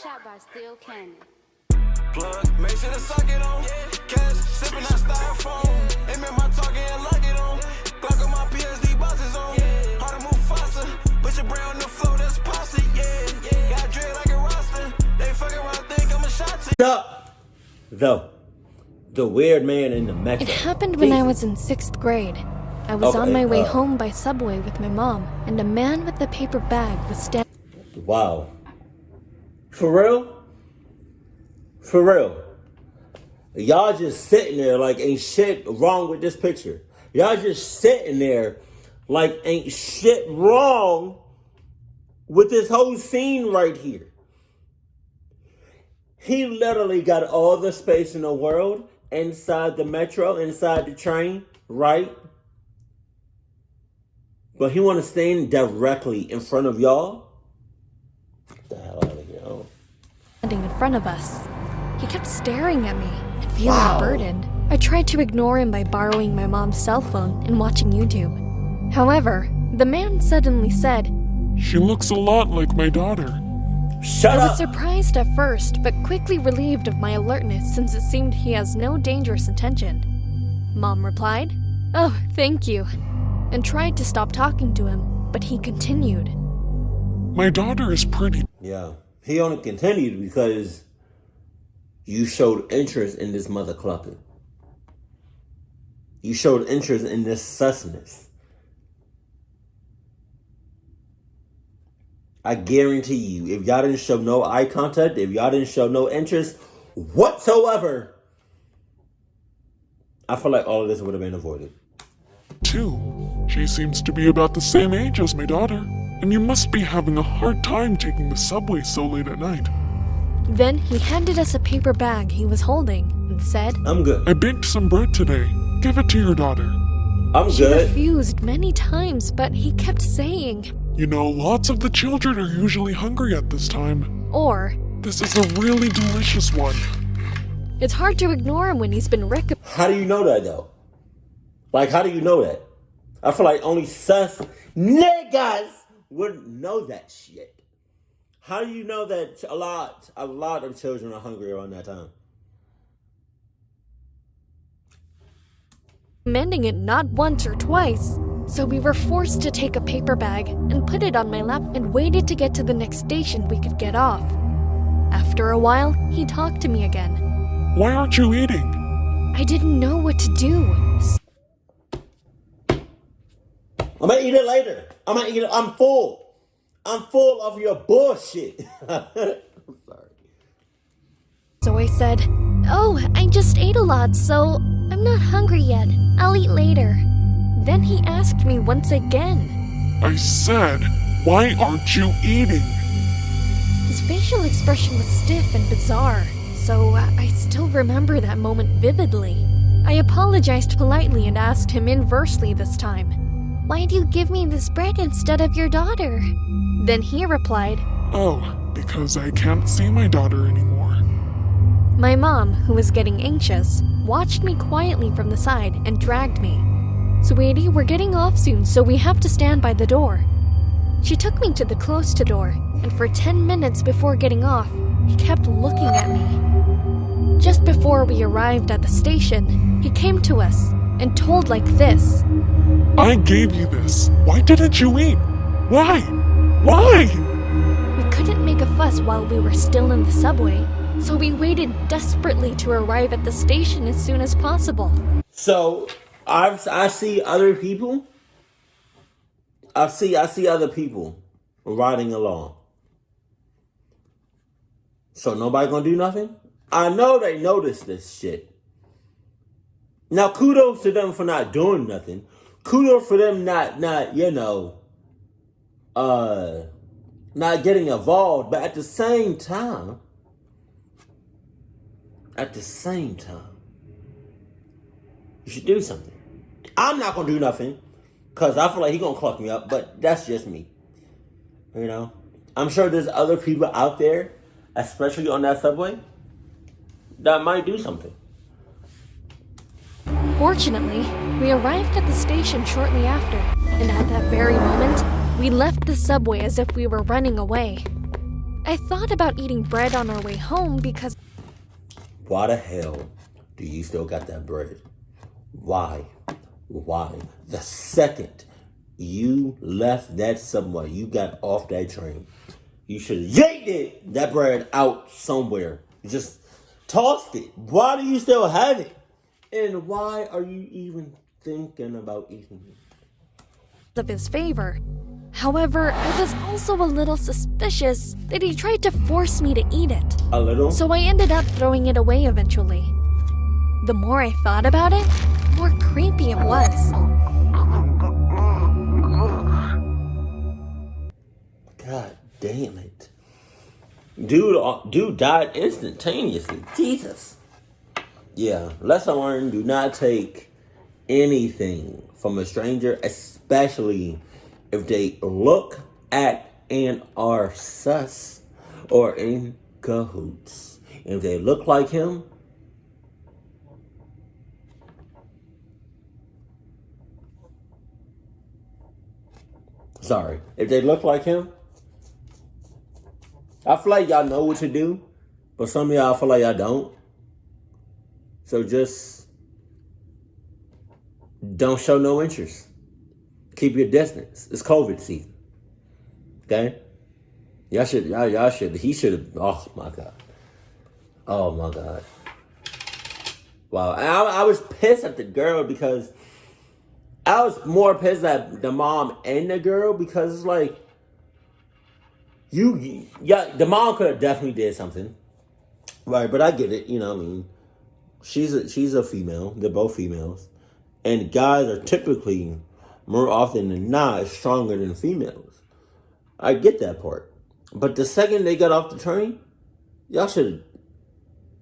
Shot by Steel Cannon. Plug, make sure to suck it on. Cash, sipping that styrofoam. Aim at my target and lock it on. Glock on my PSD buzzes on. Hard to move faster. Put your brain on the floor, that's posse, yeah. Got dread like a roster. They fucking around, think I'm a shot to Stop! Though, the weird man in the metro. It happened when I was in 6th grade. I was on my way home by subway with my mom, and a man with a paper bag was standing. Wow. For real? For real. Y'all just sitting there like ain't shit wrong with this picture. Y'all just sitting there like ain't shit wrong with this whole scene right here. He literally got all the space in the world inside the metro, inside the train, right? But he want to stand directly in front of y'all? Get the hell out of here. Oh. Standing in front of us. He kept staring at me and feeling burdened. I tried to ignore him by borrowing my mom's cell phone and watching YouTube. However, the man suddenly said, "She looks a lot like my daughter." Shut up! I was surprised at first, but quickly relieved of my alertness since it seemed he has no dangerous intention. Mom replied, "Oh, thank you," and tried to stop talking to him, but he continued. "My daughter is pretty." Yeah. He only continued because you showed interest in this mother clucking. You showed interest in this susness. I guarantee you, if y'all didn't show no eye contact, if y'all didn't show no interest whatsoever, I feel like all of this would have been avoided. Too. She seems to be about the same age as my daughter, and you must be having a hard time taking the subway so late at night. Then he handed us a paper bag he was holding and said, I'm good. I baked some bread today. Give it to your daughter. I'm She good. refused many times, but he kept saying, You know, lots of the children are usually hungry at this time. or, This is a really delicious one. it's hard to ignore him when he's been How do you know that, though? Like, how do you know that? I feel like only sus niggas would know that shit. How do you know that a lot of children are hungry around that time? recommending it not once or twice. So we were forced to take a paper bag and put it on my lap and waited to get to the next station we could get off. After a while, he talked to me again. Why aren't you eating? I didn't know what to do. I'm gonna eat it later. I'm full. I'm full of your bullshit. I'm sorry. So I said, "Oh, I just ate a lot, so I'm not hungry yet. I'll eat later." Then he asked me once again. I said, why aren't you eating? His facial expression was stiff and bizarre, so I still remember that moment vividly. I apologized politely and asked him inversely this time, "Why do you give me this bread instead of your daughter?" Then he replied, Oh, because I can't see my daughter anymore. My mom, who was getting anxious, watched me quietly from the side and dragged me. "Sweetie, we're getting off soon, so we have to stand by the door." She took me to the closed door, and for 10 minutes before getting off, he kept looking at me. Just before we arrived at the station, he came to us and told like this, I gave you this. Why didn't you eat? Why? Why? We couldn't make a fuss while we were still in the subway, so we waited desperately to arrive at the station as soon as possible. So I see other people. I see other people riding along. So nobody gonna do nothing? I know they noticed this shit. Now kudos to them for not doing nothing. Kudos for them not getting involved. But at the same time, you should do something. I'm not gonna do nothing because I feel like he's gonna cluck me up, but that's just me. You know? I'm sure there's other people out there, especially on that subway, that might do something. Fortunately, we arrived at the station shortly after, and at that very moment, we left the subway as if we were running away. I thought about eating bread on our way home because Why the hell do you still got that bread? Why? Why? The second you left that subway, you got off that train, you should have yanked that bread out somewhere. Just tossed it. Why do you still have it? And why are you even thinking about eating it? of his favor. However, I was also a little suspicious that he tried to force me to eat it. A little? So I ended up throwing it away eventually. The more I thought about it, the more creepy it was. God damn it. Dude died instantaneously. Jesus. Yeah, lesson learned, do not take anything from a stranger, especially if they look at and are sus or in cahoots. If they look like him, sorry. If they look like him, I feel like y'all know what to do, but some of y'all feel like y'all don't. So just don't show no interest. Keep your distance. It's COVID season. Okay? Y'all should, he should have, oh my God. Oh my God. Wow. And I was pissed at the girl because I was more pissed at the mom and the girl because it's like, the mom could have definitely did something. Right, but I get it, you know what I mean? She's a female. They're both females. And guys are typically, more often than not, stronger than females. I get that part. But the second they got off the train, y'all should have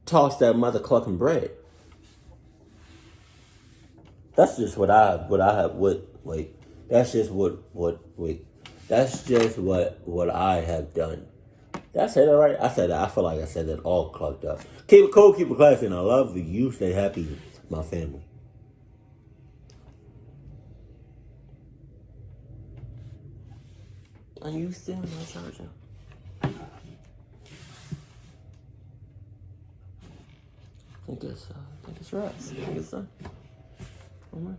tossed that mother clucking bread. That's just that's just what I have done. Did I say that right? I said that. I feel like I said that all clucked up. Keep it cool, keep it classy, and I love you. Stay happy, my family. Are you still in my charger? I think it's right. I think it's done. All right.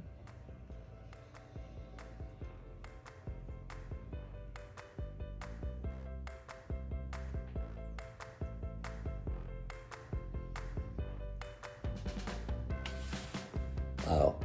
Oh.